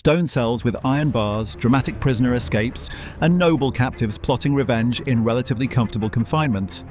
stone cells with iron bars, dramatic prisoner escapes, and noble captives plotting revenge in relatively comfortable confinement.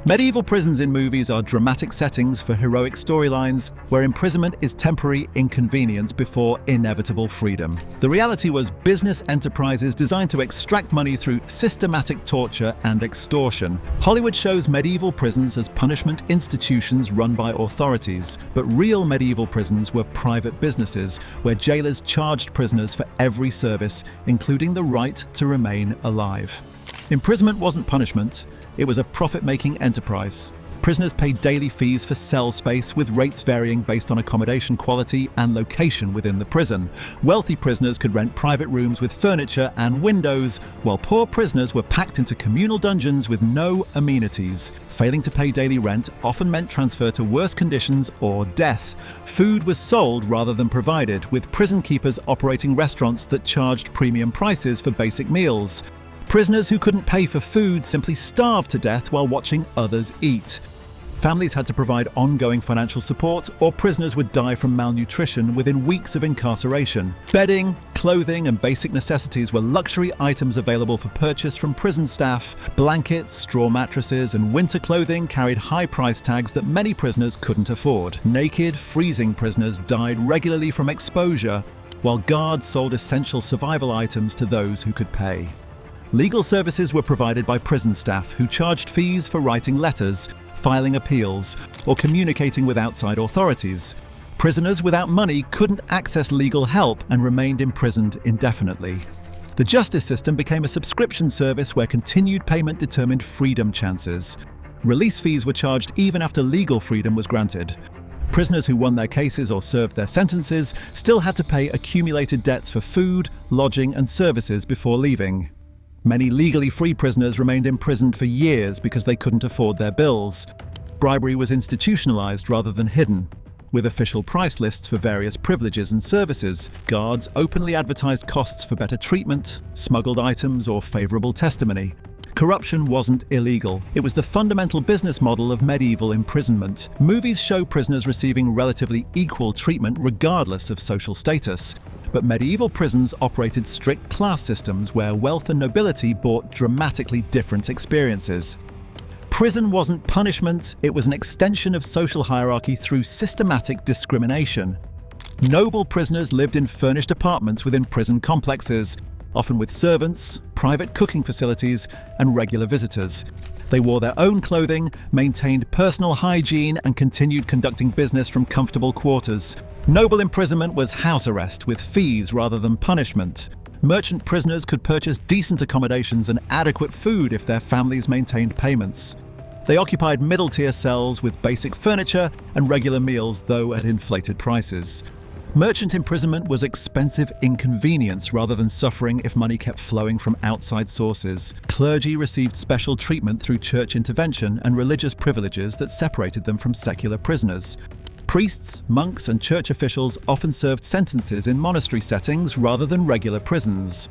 Medieval prisons in movies are dramatic settings for heroic storylines where imprisonment is temporary inconvenience before inevitable freedom. The reality was business enterprises designed to extract money through systematic torture and extortion. Hollywood shows medieval prisons as punishment institutions run by authorities, but real medieval prisons were private businesses where jailers charged prisoners for every service, including the right to remain alive. Imprisonment wasn't punishment. It was a profit-making enterprise. Prisoners paid daily fees for cell space, with rates varying based on accommodation quality and location within the prison. Wealthy prisoners could rent private rooms with furniture and windows, while poor prisoners were packed into communal dungeons with no amenities. Failing to pay daily rent often meant transfer to worse conditions or death. Food was sold rather than provided, with prison keepers operating restaurants that charged premium prices for basic meals. Prisoners who couldn't pay for food simply starved to death while watching others eat. Families had to provide ongoing financial support, or prisoners would die from malnutrition within weeks of incarceration. Bedding, clothing, and basic necessities were luxury items available for purchase from prison staff. Blankets, straw mattresses, and winter clothing carried high price tags that many prisoners couldn't afford. Naked, freezing prisoners died regularly from exposure, while guards sold essential survival items to those who could pay. Legal services were provided by prison staff who charged fees for writing letters, filing appeals, or communicating with outside authorities. Prisoners without money couldn't access legal help and remained imprisoned indefinitely. The justice system became a subscription service where continued payment determined freedom chances. Release fees were charged even after legal freedom was granted. Prisoners who won their cases or served their sentences still had to pay accumulated debts for food, lodging, and services before leaving. Many legally free prisoners remained imprisoned for years because they couldn't afford their bills. Bribery was institutionalized rather than hidden, with official price lists for various privileges and services. Guards openly advertised costs for better treatment, smuggled items, or favorable testimony. Corruption wasn't illegal. It was the fundamental business model of medieval imprisonment. Movies show prisoners receiving relatively equal treatment regardless of social status. But medieval prisons operated strict class systems where wealth and nobility brought dramatically different experiences. Prison wasn't punishment, it was an extension of social hierarchy through systematic discrimination. Noble prisoners lived in furnished apartments within prison complexes, often with servants, private cooking facilities, and regular visitors. They wore their own clothing, maintained personal hygiene, and continued conducting business from comfortable quarters. Noble imprisonment was house arrest with fees rather than punishment. Merchant prisoners could purchase decent accommodations and adequate food if their families maintained payments. They occupied middle-tier cells with basic furniture and regular meals, though at inflated prices. Merchant imprisonment was expensive inconvenience rather than suffering if money kept flowing from outside sources. Clergy received special treatment through church intervention and religious privileges that separated them from secular prisoners. Priests, monks, and church officials often served sentences in monastery settings rather than regular prisons.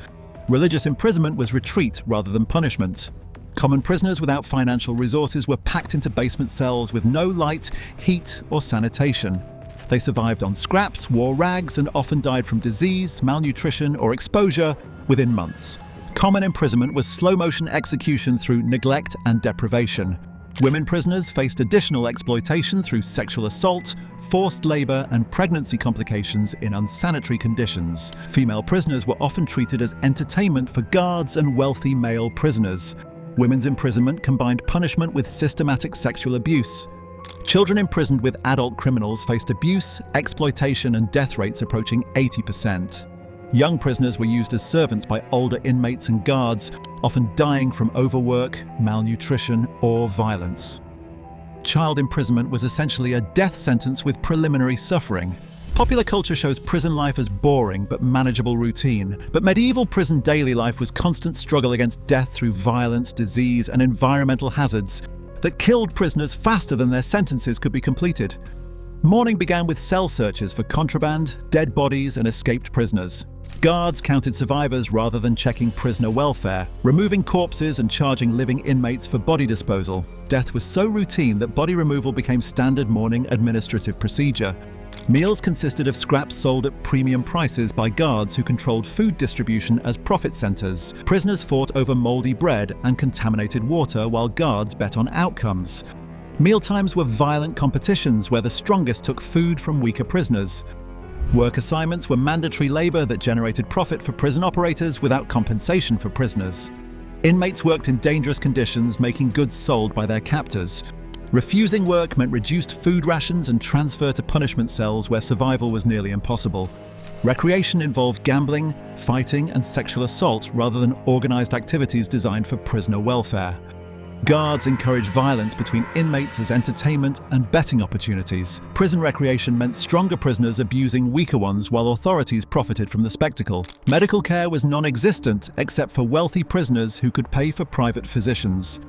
Religious imprisonment was retreat rather than punishment. Common prisoners without financial resources were packed into basement cells with no light, heat, or sanitation. They survived on scraps, wore rags, and often died from disease, malnutrition, or exposure within months. Common imprisonment was slow-motion execution through neglect and deprivation. Women prisoners faced additional exploitation through sexual assault, forced labor, and pregnancy complications in unsanitary conditions. Female prisoners were often treated as entertainment for guards and wealthy male prisoners. Women's imprisonment combined punishment with systematic sexual abuse. Children imprisoned with adult criminals faced abuse, exploitation, and death rates approaching 80%. Young prisoners were used as servants by older inmates and guards, often dying from overwork, malnutrition, or violence. Child imprisonment was essentially a death sentence with preliminary suffering. Popular culture shows prison life as boring but manageable routine, but medieval prison daily life was constant struggle against death through violence, disease, and environmental hazards that killed prisoners faster than their sentences could be completed. Morning began with cell searches for contraband, dead bodies, and escaped prisoners. Guards counted survivors rather than checking prisoner welfare, removing corpses and charging living inmates for body disposal. Death was so routine that body removal became standard morning administrative procedure. Meals consisted of scraps sold at premium prices by guards who controlled food distribution as profit centers. Prisoners fought over moldy bread and contaminated water while guards bet on outcomes. Mealtimes were violent competitions where the strongest took food from weaker prisoners. Work assignments were mandatory labor that generated profit for prison operators without compensation for prisoners. Inmates worked in dangerous conditions, making goods sold by their captors. Refusing work meant reduced food rations and transfer to punishment cells where survival was nearly impossible. Recreation involved gambling, fighting, and sexual assault rather than organized activities designed for prisoner welfare. Guards encouraged violence between inmates as entertainment and betting opportunities. Prison recreation meant stronger prisoners abusing weaker ones while authorities profited from the spectacle. Medical care was non-existent except for wealthy prisoners who could pay for private physicians.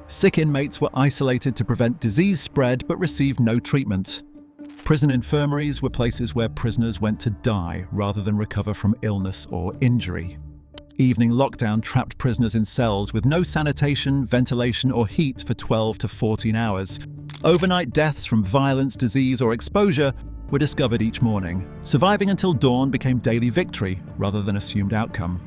Sick inmates were isolated to prevent disease spread but received no treatment. Prison infirmaries were places where prisoners went to die rather than recover from illness or injury. Evening lockdown trapped prisoners in cells with no sanitation, ventilation, or heat for 12 to 14 hours. Overnight deaths from violence, disease, or exposure were discovered each morning. Surviving until dawn became daily victory rather than assumed outcome.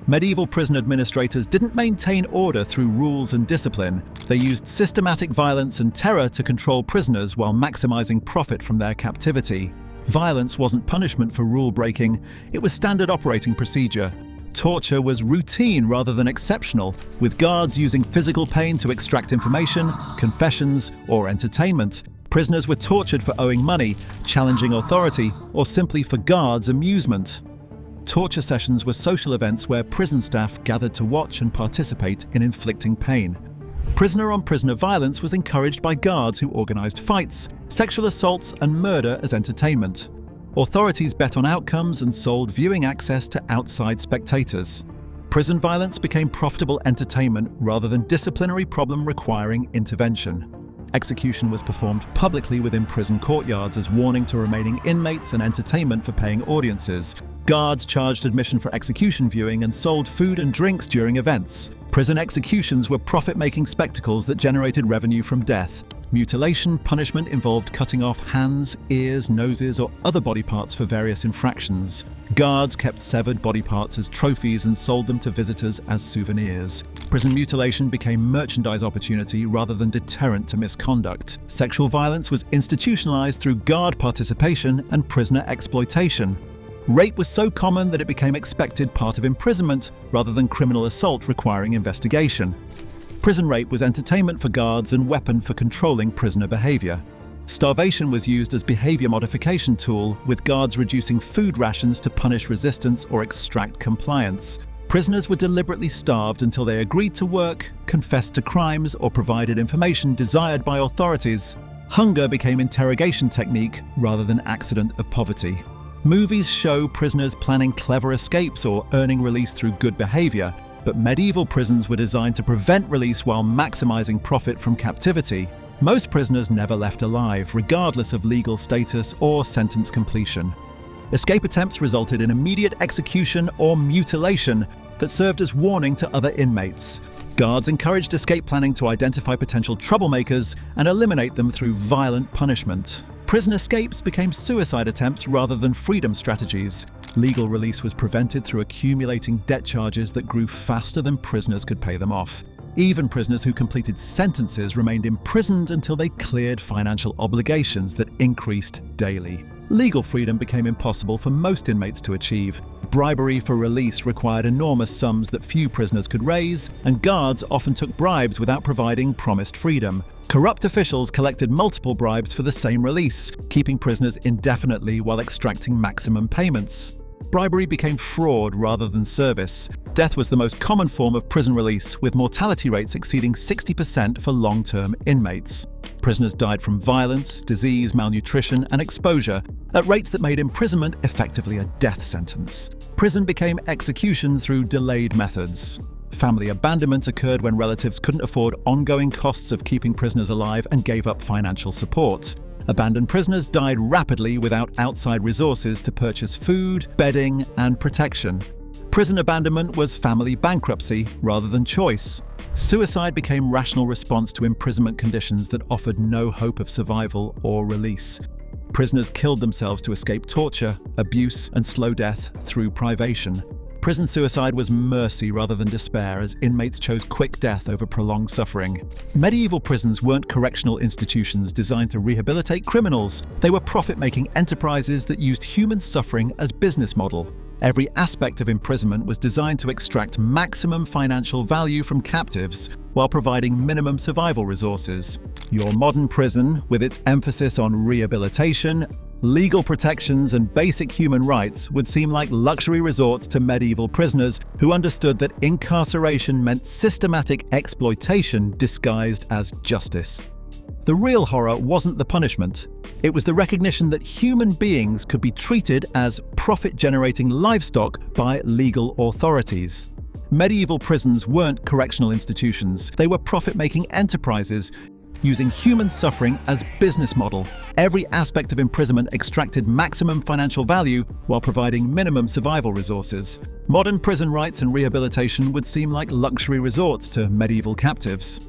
Medieval prison administrators didn't maintain order through rules and discipline. They used systematic violence and terror to control prisoners while maximizing profit from their captivity. Violence wasn't punishment for rule breaking, it was standard operating procedure. Torture was routine rather than exceptional, with guards using physical pain to extract information, confessions, or entertainment. Prisoners were tortured for owing money, challenging authority, or simply for guards' amusement. Torture sessions were social events where prison staff gathered to watch and participate in inflicting pain. Prisoner-on-prisoner violence was encouraged by guards who organized fights, sexual assaults, and murder as entertainment. Authorities bet on outcomes and sold viewing access to outside spectators. Prison violence became profitable entertainment rather than disciplinary problem requiring intervention. Execution was performed publicly within prison courtyards as warning to remaining inmates and entertainment for paying audiences. Guards charged admission for execution viewing and sold food and drinks during events. Prison executions were profit-making spectacles that generated revenue from death. Mutilation punishment involved cutting off hands, ears, noses, or other body parts for various infractions. Guards kept severed body parts as trophies and sold them to visitors as souvenirs. Prison mutilation became merchandise opportunity rather than deterrent to misconduct. Sexual violence was institutionalized through guard participation and prisoner exploitation. Rape was so common that it became expected part of imprisonment rather than criminal assault requiring investigation. Prison rape was entertainment for guards and weapon for controlling prisoner behavior. Starvation was used as behavior modification tool, with guards reducing food rations to punish resistance or extract compliance. Prisoners were deliberately starved until they agreed to work, confessed to crimes, or provided information desired by authorities. Hunger became interrogation technique rather than accident of poverty. Movies show prisoners planning clever escapes or earning release through good behavior, but medieval prisons were designed to prevent release while maximizing profit from captivity. Most prisoners never left alive, regardless of legal status or sentence completion. Escape attempts resulted in immediate execution or mutilation that served as warning to other inmates. Guards encouraged escape planning to identify potential troublemakers and eliminate them through violent punishment. Prison escapes became suicide attempts rather than freedom strategies. Legal release was prevented through accumulating debt charges that grew faster than prisoners could pay them off. Even prisoners who completed sentences remained imprisoned until they cleared financial obligations that increased daily. Legal freedom became impossible for most inmates to achieve. Bribery for release required enormous sums that few prisoners could raise, and guards often took bribes without providing promised freedom. Corrupt officials collected multiple bribes for the same release, keeping prisoners indefinitely while extracting maximum payments. Bribery became fraud rather than service. Death was the most common form of prison release, with mortality rates exceeding 60% for long-term inmates. Prisoners died from violence, disease, malnutrition, and exposure at rates that made imprisonment effectively a death sentence. Prison became execution through delayed methods. Family abandonment occurred when relatives couldn't afford ongoing costs of keeping prisoners alive and gave up financial support. Abandoned prisoners died rapidly without outside resources to purchase food, bedding, and protection. Prison abandonment was family bankruptcy rather than choice. Suicide became rational response to imprisonment conditions that offered no hope of survival or release. Prisoners killed themselves to escape torture, abuse, and slow death through privation. Prison suicide was mercy rather than despair, as inmates chose quick death over prolonged suffering. Medieval prisons weren't correctional institutions designed to rehabilitate criminals. They were profit-making enterprises that used human suffering as business model. Every aspect of imprisonment was designed to extract maximum financial value from captives while providing minimum survival resources. Your modern prison, with its emphasis on rehabilitation, legal protections, and basic human rights, would seem like luxury resorts to medieval prisoners who understood that incarceration meant systematic exploitation disguised as justice. The real horror wasn't the punishment. It was the recognition that human beings could be treated as profit-generating livestock by legal authorities. Medieval prisons weren't correctional institutions. They were profit-making enterprises using human suffering as business model. Every aspect of imprisonment extracted maximum financial value while providing minimum survival resources. Modern prison rights and rehabilitation would seem like luxury resorts to medieval captives.